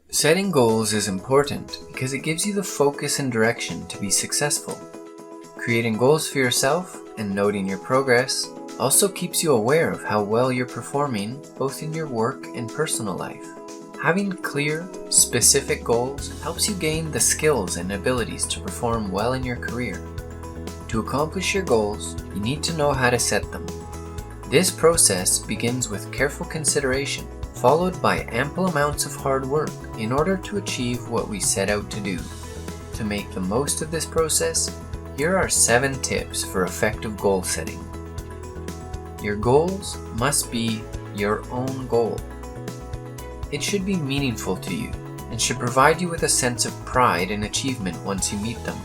Setting goals is important because it gives you the focus and direction to be successful. Creating goals for yourself and noting your progress also keeps you aware of how well you're performing both in your work and personal life. Having clear, specific goals helps you gain the skills and abilities to perform well in your career. To accomplish your goals, you need to know how to set them. This process begins with careful consideration, followed by ample amounts of hard work in order to achieve what we set out to do. To make the most of this process, here are 7 tips for effective goal setting. Your goals must be your own goal. It should be meaningful to you and should provide you with a sense of pride and achievement once you meet them.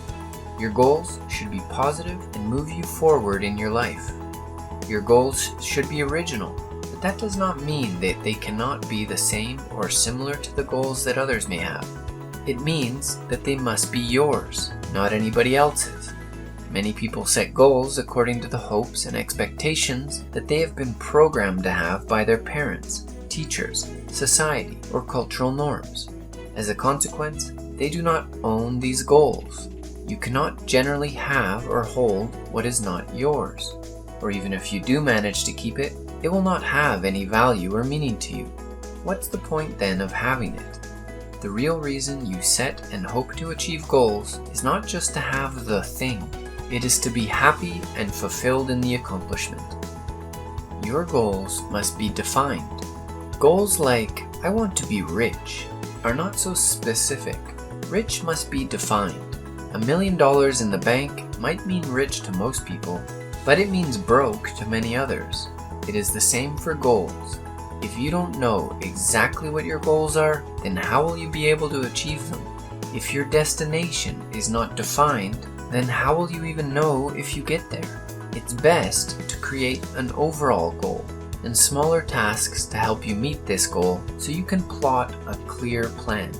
Your goals should be positive and move you forward in your life. Your goals should be original, but that does not mean that they cannot be the same or similar to the goals that others may have. It means that they must be yours, not anybody else's. Many people set goals according to the hopes and expectations that they have been programmed to have by their parents, teachers, society, or cultural norms. As a consequence, they do not own these goals. You cannot generally have or hold what is not yours, or even if you do manage to keep it, it will not have any value or meaning to you. What's the point then of having it? The real reason you set and hope to achieve goals is not just to have the thing. It is to be happy and fulfilled in the accomplishment. Your goals must be defined. Goals like, I want to be rich, are not so specific. Rich must be defined. $1 million in the bank might mean rich to most people, but it means broke to many others. It is the same for goals. If you don't know exactly what your goals are, then how will you be able to achieve them? If your destination is not defined, then how will you even know if you get there? It's best to create an overall goal and smaller tasks to help you meet this goal so you can plot a clear plan.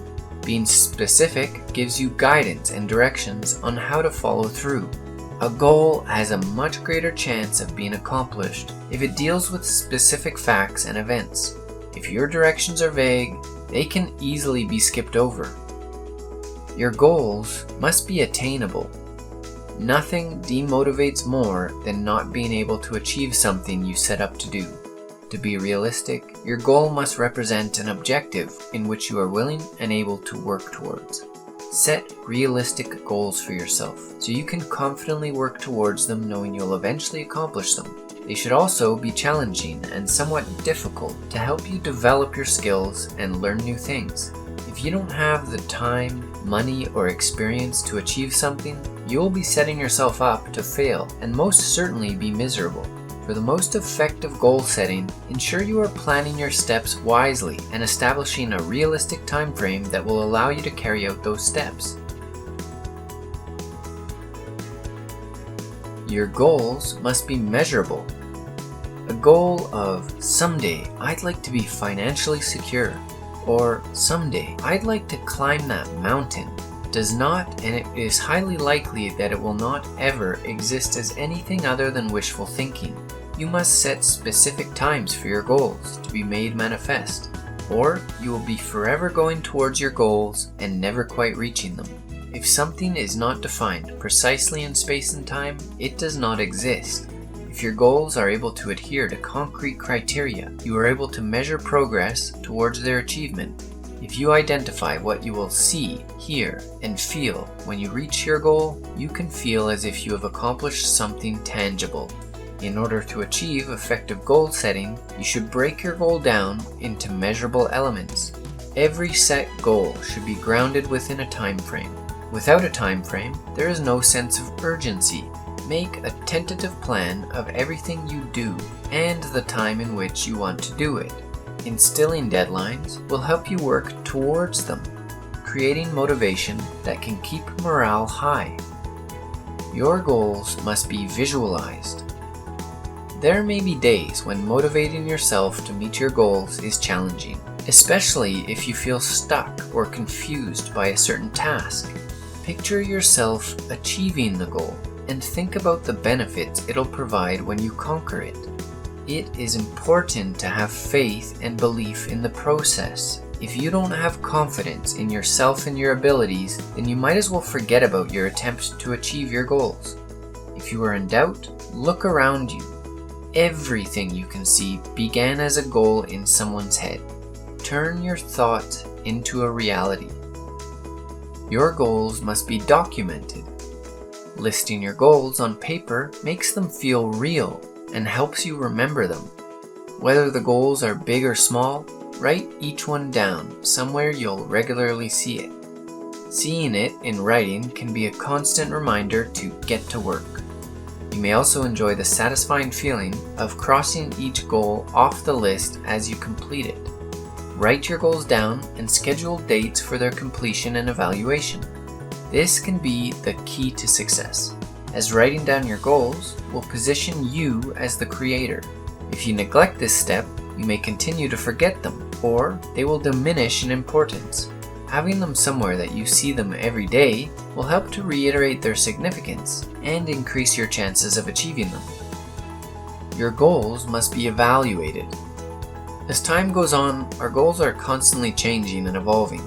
Being specific gives you guidance and directions on how to follow through. A goal has a much greater chance of being accomplished if it deals with specific facts and events. If your directions are vague, they can easily be skipped over. Your goals must be attainable. Nothing demotivates more than not being able to achieve something you set up to do. To be realistic, your goal must represent an objective in which you are willing and able to work towards. Set realistic goals for yourself so you can confidently work towards them knowing you'll eventually accomplish them. They should also be challenging and somewhat difficult to help you develop your skills and learn new things. If you don't have the time, money, or experience to achieve something, you will be setting yourself up to fail and most certainly be miserable. For the most effective goal setting, ensure you are planning your steps wisely and establishing a realistic time frame that will allow you to carry out those steps. Your goals must be measurable. A goal of, someday I'd like to be financially secure, or someday I'd like to climb that mountain, does not, and it is highly likely that it will not ever exist as anything other than wishful thinking. You must set specific times for your goals to be made manifest, or you will be forever going towards your goals and never quite reaching them. If something is not defined precisely in space and time, it does not exist. If your goals are able to adhere to concrete criteria, you are able to measure progress towards their achievement. If you identify what you will see, hear, and feel when you reach your goal, you can feel as if you have accomplished something tangible. In order to achieve effective goal setting, you should break your goal down into measurable elements. Every set goal should be grounded within a time frame. Without a time frame, there is no sense of urgency. Make a tentative plan of everything you do and the time in which you want to do it. Instilling deadlines will help you work towards them, creating motivation that can keep morale high. Your goals must be visualized. There may be days when motivating yourself to meet your goals is challenging, especially if you feel stuck or confused by a certain task. Picture yourself achieving the goal and think about the benefits it'll provide when you conquer it. It is important to have faith and belief in the process. If you don't have confidence in yourself and your abilities, then you might as well forget about your attempt to achieve your goals. If you are in doubt, look around you. Everything you can see began as a goal in someone's head. Turn your thought into a reality. Your goals must be documented. Listing your goals on paper makes them feel real and helps you remember them. Whether the goals are big or small, write each one down somewhere you'll regularly see it. Seeing it in writing can be a constant reminder to get to work. You may also enjoy the satisfying feeling of crossing each goal off the list as you complete it. Write your goals down and schedule dates for their completion and evaluation. This can be the key to success, as writing down your goals will position you as the creator. If you neglect this step, you may continue to forget them, or they will diminish in importance. Having them somewhere that you see them every day will help to reiterate their significance and increase your chances of achieving them. Your goals must be evaluated. As time goes on, our goals are constantly changing and evolving.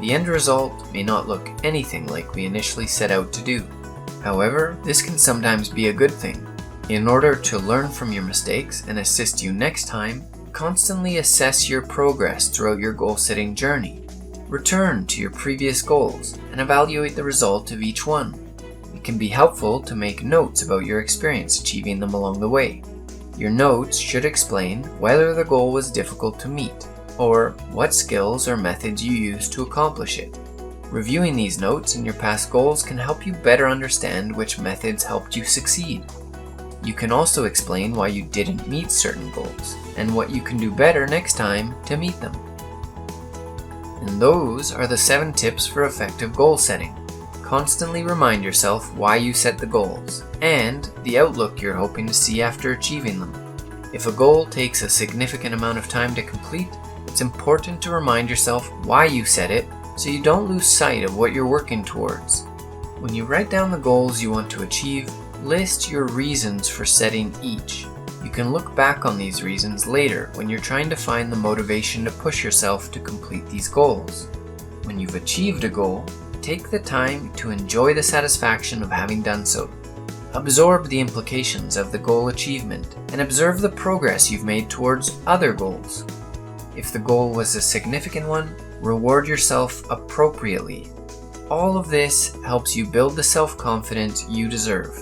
The end result may not look anything like we initially set out to do. However, this can sometimes be a good thing. In order to learn from your mistakes and assist you next time, constantly assess your progress throughout your goal-setting journey. Return to your previous goals and evaluate the result of each one. It can be helpful to make notes about your experience achieving them along the way. Your notes should explain whether the goal was difficult to meet, or what skills or methods you used to accomplish it. Reviewing these notes and your past goals can help you better understand which methods helped you succeed. You can also explain why you didn't meet certain goals, and what you can do better next time to meet them. And those are the 7 tips for effective goal setting. Constantly remind yourself why you set the goals, and the outlook you're hoping to see after achieving them. If a goal takes a significant amount of time to complete, it's important to remind yourself why you set it so you don't lose sight of what you're working towards. When you write down the goals you want to achieve, list your reasons for setting each. You can look back on these reasons later when you're trying to find the motivation to push yourself to complete these goals. When you've achieved a goal, take the time to enjoy the satisfaction of having done so. Absorb the implications of the goal achievement and observe the progress you've made towards other goals. If the goal was a significant one, reward yourself appropriately. All of this helps you build the self-confidence you deserve.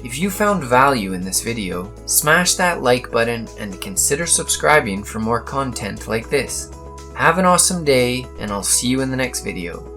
If you found value in this video, smash that like button and consider subscribing for more content like this. Have an awesome day, and I'll see you in the next video.